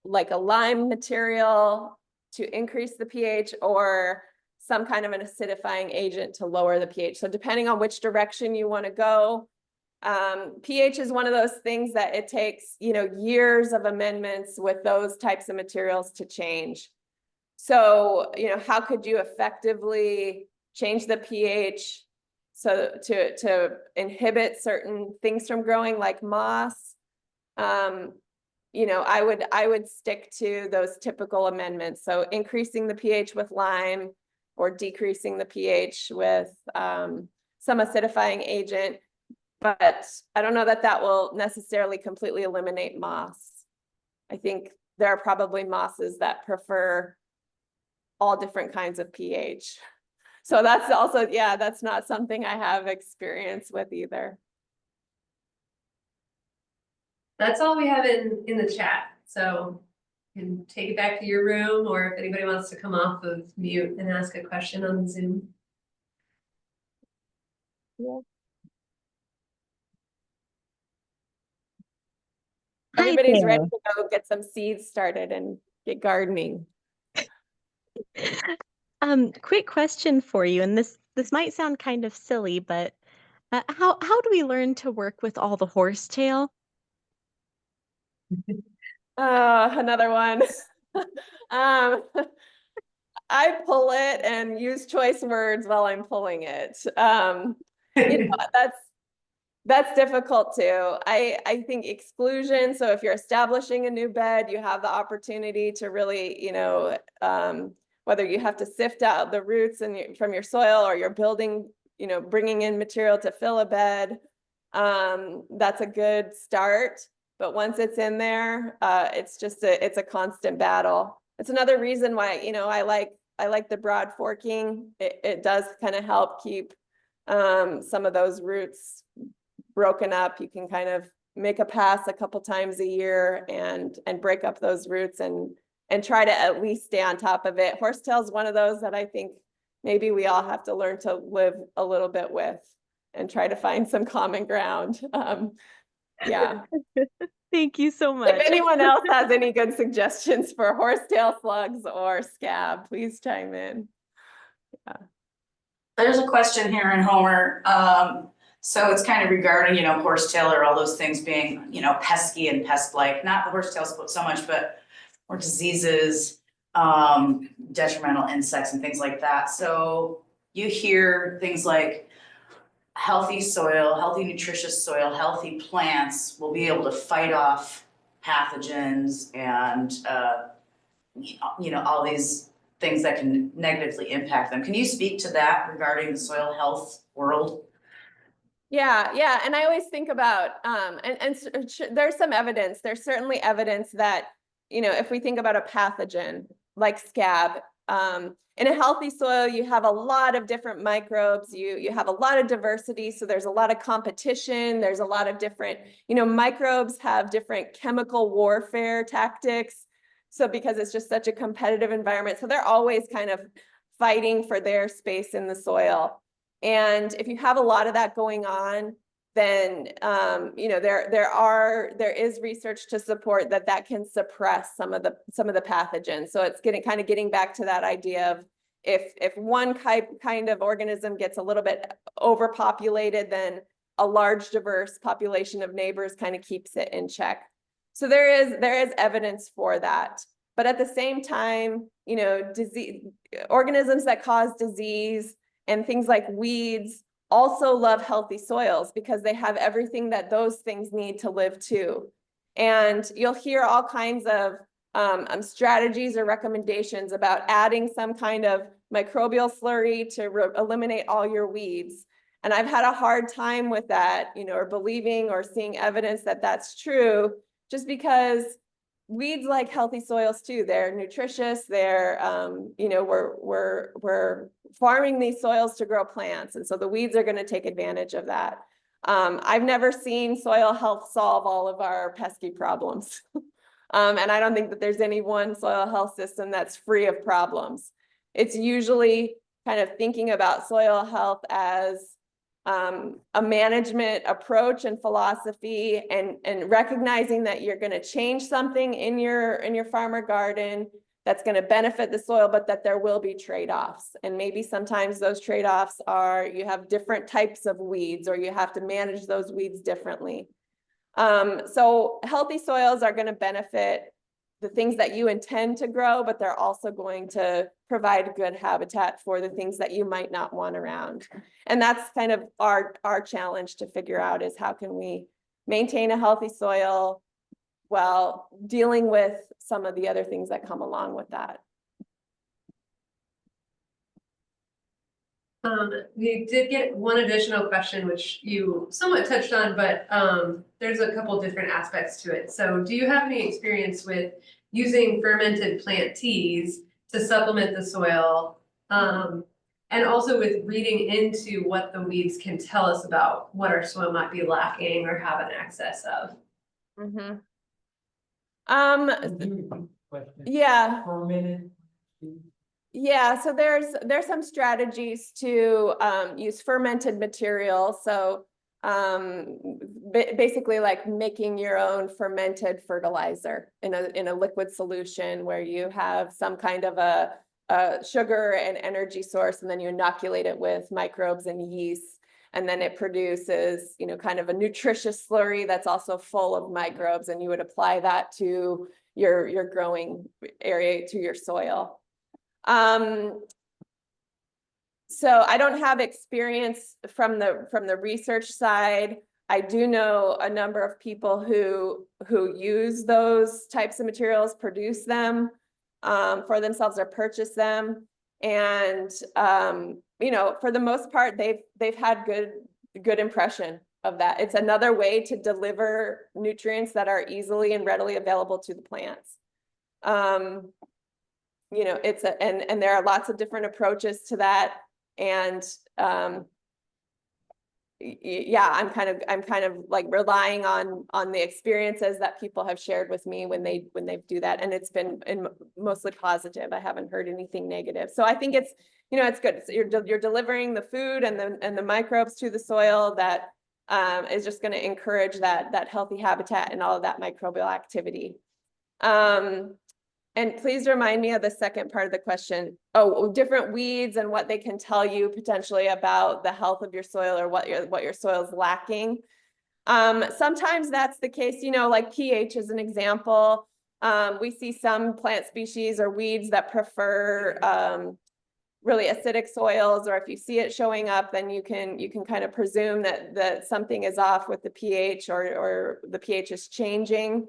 like a lime material to increase the pH or some kind of an acidifying agent to lower the pH. So depending on which direction you want to go, pH is one of those things that it takes, you know, years of amendments with those types of materials to change. So, you know, how could you effectively change the pH so to inhibit certain things from growing like moss? You know, I would stick to those typical amendments. So increasing the pH with lime or decreasing the pH with some acidifying agent. But I don't know that that will necessarily completely eliminate moss. I think there are probably mosses that prefer all different kinds of pH. So that's also, yeah, that's not something I have experience with either. That's all we have in the chat. So you can take it back to your room, or if anybody wants to come off of mute and ask a question on Zoom. Yeah. Hi Everybody's ready there. to go get some seeds started and get gardening. Quick question for you, and this might sound kind of silly, but how do we learn to work with all the horsetail? Another one. I pull it and use choice words while I'm pulling it. You know, that's difficult too. I think exclusion. So if you're establishing a new bed, you have the opportunity to really, you know, whether you have to sift out the roots from your soil or you're building, you know, bringing in material to fill a bed. That's a good start. But once it's in there, it's just it's a constant battle. It's another reason why, you know, I like the broad forking. It does kind of help keep some of those roots broken up. You can kind of make a pass a couple times a year and break up those roots and try to at least stay on top of it. Horsetail is one of those that I think maybe we all have to learn to live a little bit with and try to find some common ground. Yeah. Thank you so much. If anyone else has any good suggestions for horsetail slugs or scab, please chime in. Yeah. There's a question here in Homer. So it's kind of regarding, you know, horsetail or all those things being, you know, pesky and pest-like, not the horsetail so much, but more diseases, detrimental insects and things like that. So you hear things like healthy soil, healthy nutritious soil, healthy plants will be able to fight off pathogens and, you know, all these things that can negatively impact them. Can you speak to that regarding the soil health world? Yeah. And I always think about, there's some evidence, there's certainly evidence that, you know, if we think about a pathogen like scab, in a healthy soil, you have a lot of different microbes, you have a lot of diversity. So there's a lot of competition. There's a lot of different, you know, microbes have different chemical warfare tactics. So because it's just such a competitive environment, so they're always kind of fighting for their space in the soil. And if you have a lot of that going on, then you know, there is research to support that can suppress some of the pathogens. So it's getting back to that idea of, if one kind of organism gets a little bit overpopulated, then a large diverse population of neighbors kind of keeps it in check. So there is evidence for that. But at the same time, you know, organisms that cause disease and things like weeds also love healthy soils because they have everything that those things need to live too. And you'll hear all kinds of strategies or recommendations about adding some kind of microbial slurry to eliminate all your weeds. And I've had a hard time with that, you know, or believing or seeing evidence that that's true, just because weeds like healthy soils too. They're nutritious. They're, you know, we're farming these soils to grow plants. And so the weeds are going to take advantage of that. I've never seen soil health solve all of our pesky problems. And I don't think that there's any one soil health system that's free of problems. It's usually kind of thinking about soil health as a management approach and philosophy, and recognizing that you're going to change something in your farmer garden that's going to benefit the soil, but that there will be trade-offs. And maybe sometimes those trade-offs are you have different types of weeds, or you have to manage those weeds differently. So healthy soils are going to benefit the things that you intend to grow, but they're also going to provide good habitat for the things that you might not want around. And that's kind of our challenge to figure out, is how can we maintain a healthy soil while dealing with some of the other things that come along with that. We did get one additional question, which you somewhat touched on, but there's a couple different aspects to it. So do you have any experience with using fermented plant teas to supplement the soil? And also with reading into what the weeds can tell us about what our soil might be lacking or have an excess of? Mm-hmm. Could you repeat the question? Yeah. Fermented. Yeah, so there's some strategies to use fermented material. So basically like making your own fermented fertilizer in a liquid solution, where you have some kind of a sugar and energy source, and then you inoculate it with microbes and yeast, and then it produces, you know, kind of a nutritious slurry that's also full of microbes, and you would apply that to your growing area, to your soil. So I don't have experience from the research side. I do know a number of people who use those types of materials, produce them for themselves or purchase them. And you know, for the most part, they've had good impression of that. It's another way to deliver nutrients that are easily and readily available to the plants. You know, and there are lots of different approaches to that. And yeah, I'm kind of like relying on the experiences that people have shared with me when they do that, and it's been mostly positive. I haven't heard anything negative. So I think it's, you know, it's good. So you're delivering the food and the microbes to the soil that is just going to encourage that healthy habitat and all of that microbial activity. And please remind me of the second part of the question. Oh, different weeds and what they can tell you potentially about the health of your soil, or what your soil is lacking. Sometimes that's the case, you know, like pH is an example. We see some plant species or weeds that prefer really acidic soils, or if you see it showing up, then you can kind of presume that something is off with the pH, or the pH is changing.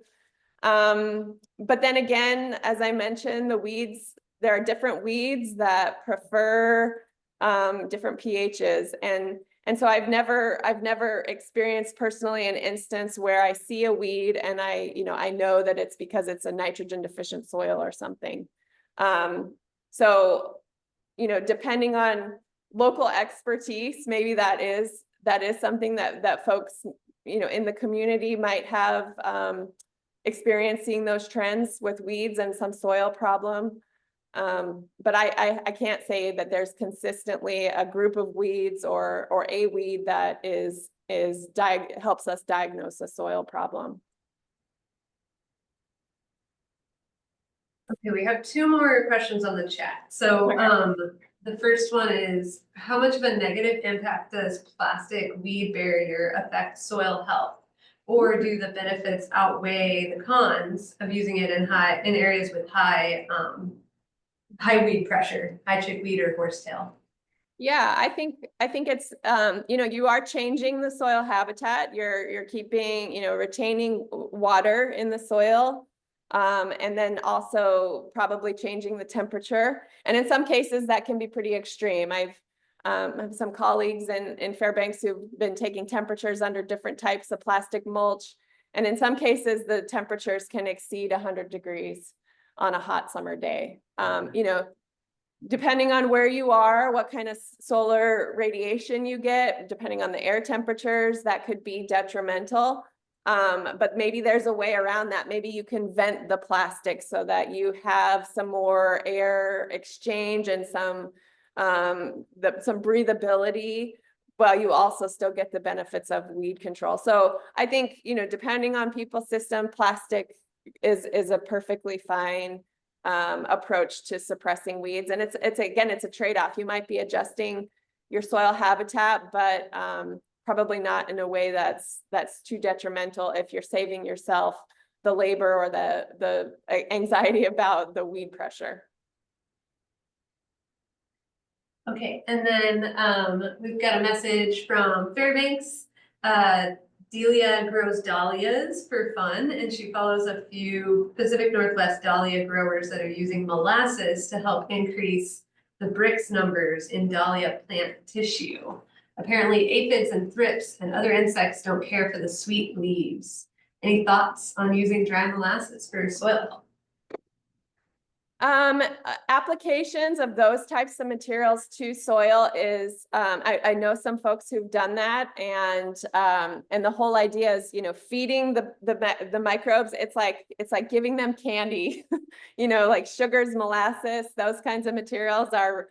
But then again, as I mentioned, the weeds, there are different weeds that prefer different pHs. And so I've never experienced personally an instance where I see a weed and I know that it's because it's a nitrogen deficient soil or something. So, you know, depending on local expertise, maybe that is something that folks, you know, in the community might have experiencing those trends with weeds and some soil problem. But I can't say that there's consistently a group of weeds or a weed that helps us diagnose a soil problem. Okay, we have two more questions on the chat. So, Okay. the first one is, how much of a negative impact does plastic weed barrier affect soil health? Or do the benefits outweigh the cons of using it in areas with high weed pressure, high chickweed or horsetail? Yeah, I think it's, you are changing the soil habitat. You're keeping, retaining water in the soil. And then also probably changing the temperature. And in some cases that can be pretty extreme. I have some colleagues in Fairbanks who've been taking temperatures under different types of plastic mulch. And in some cases, the temperatures can exceed 100 degrees on a hot summer day. Depending on where you are, what kind of solar radiation you get, depending on the air temperatures, that could be detrimental. But maybe there's a way around that. Maybe you can vent the plastic so that you have some more air exchange and some breathability, while you also still get the benefits of weed control. So I think, depending on people's system, plastic is a perfectly fine approach to suppressing weeds. And it's a trade-off. You might be adjusting your soil habitat, but probably not in a way that's too detrimental if you're saving yourself the labor or the anxiety about the weed pressure. Okay, and then we've got a message from Fairbanks. Delia grows dahlias for fun, and she follows a few Pacific Northwest dahlia growers that are using molasses to help increase the Brix numbers in dahlia plant tissue. Apparently aphids and thrips and other insects don't care for the sweet leaves. Any thoughts on using dry molasses for soil health? Applications of those types of materials to soil is, I know some folks who've done that, and the whole idea is, feeding the microbes. It's like giving them candy, like sugars, molasses, those kinds of materials are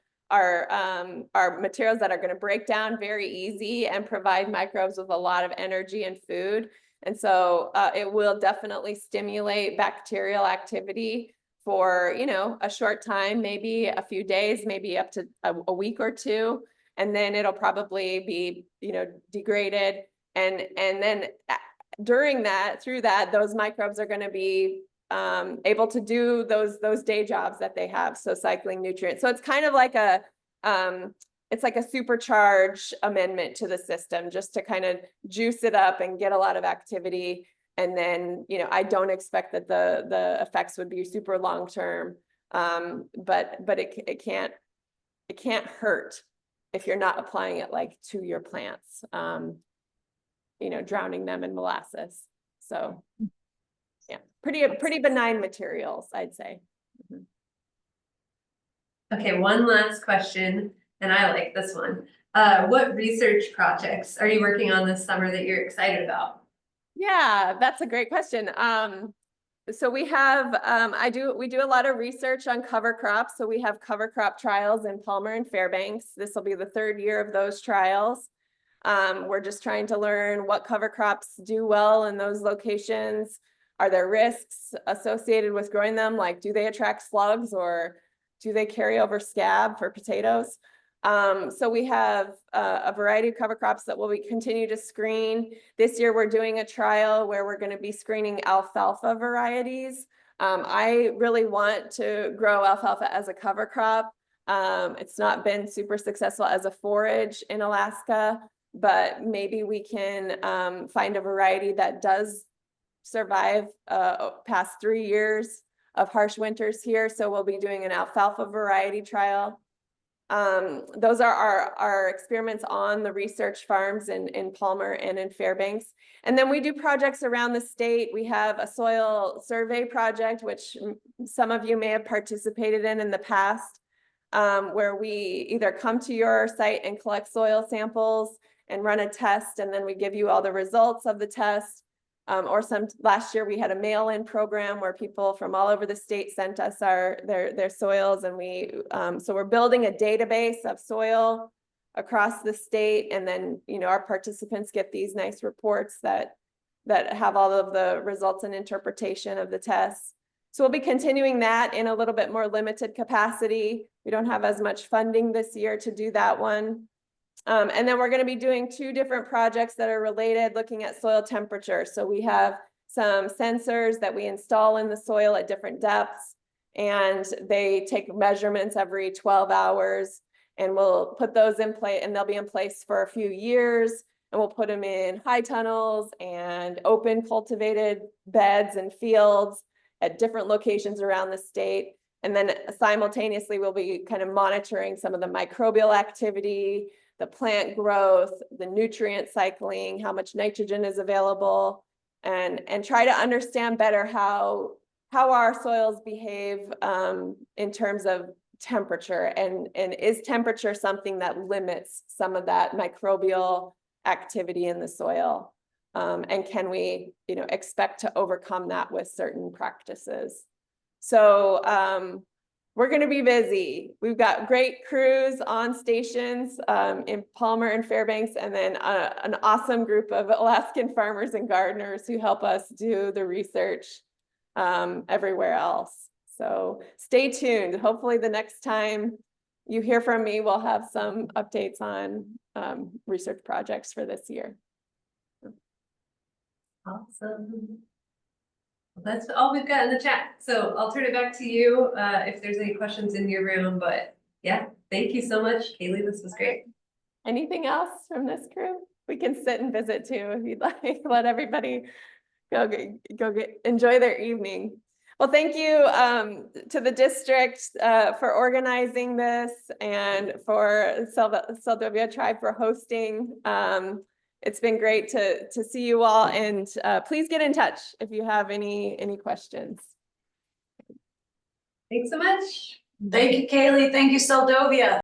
materials that are going to break down very easy and provide microbes with a lot of energy and food. And so it will definitely stimulate bacterial activity for, a short time, maybe a few days, maybe up to a week or two. And then it'll probably be, degraded. And then through that, those microbes are going to be able to do those day jobs that they have. So cycling nutrients. So it's kind of like it's like a supercharge amendment to the system, just to kind of juice it up and get a lot of activity. And then, I don't expect that the effects would be super long-term, but it can't hurt if you're not applying it like to your plants, drowning them in molasses. So yeah, pretty benign materials, I'd say. Mm-hmm. Okay, one last question, and I like this one. What research projects are you working on this summer that you're excited about? Yeah, that's a great question. So we have, we do a lot of research on cover crops. So we have cover crop trials in Palmer and Fairbanks. This will be the third year of those trials. We're just trying to learn what cover crops do well in those locations. Are there risks associated with growing them? Like, do they attract slugs, or do they carry over scab for potatoes? So we have a variety of cover crops that we continue to screen. This year, we're doing a trial where we're going to be screening alfalfa varieties. I really want to grow alfalfa as a cover crop. It's not been super successful as a forage in Alaska, but maybe we can find a variety that does survive past 3 years of harsh winters here. So we'll be doing an alfalfa variety trial. Those are our experiments on the research farms in Palmer and in Fairbanks. And then we do projects around the state. We have a soil survey project, which some of you may have participated in the past, where we either come to your site and collect soil samples and run a test, and then we give you all the results of the test. Or last year we had a mail-in program where people from all over the state sent us their soils, and so we're building a database of soil across the state, and then our participants get these nice reports that have all of the results and interpretation of the tests. So we'll be continuing that in a little bit more limited capacity. We don't have as much funding this year to do that one. And then we're going to be doing 2 different projects that are related, looking at soil temperature. So we have some sensors that we install in the soil at different depths, and they take measurements every 12 hours. And we'll put those in place, and they'll be in place for a few years. And we'll put them in high tunnels and open cultivated beds and fields at different locations around the state. And then simultaneously, we'll be kind of monitoring some of the microbial activity, the plant growth, the nutrient cycling, how much nitrogen is available, and try to understand better how our soils behave in terms of temperature, and is temperature something that limits some of that microbial activity in the soil, and can we, expect to overcome that with certain practices. So we're going to be busy. We've got great crews on stations in Palmer and Fairbanks, and then an awesome group of Alaskan farmers and gardeners who help us do the research everywhere else. So stay tuned. Hopefully the next time you hear from me, we'll have some updates on research projects for this year. Awesome. Well, that's all we've got in the chat. So I'll turn it back to you if there's any questions in your room. But yeah, thank you so much, Caley. This was great. Anything else from this crew? We can sit and visit too if you'd like. Let everybody enjoy their evening. Well, thank you to the district for organizing this, and for Seldovia Tribe for hosting. It's been great to see you all, and please get in touch if you have any questions. Thanks so much. Thank you, Caley. Thank you, Seldovia.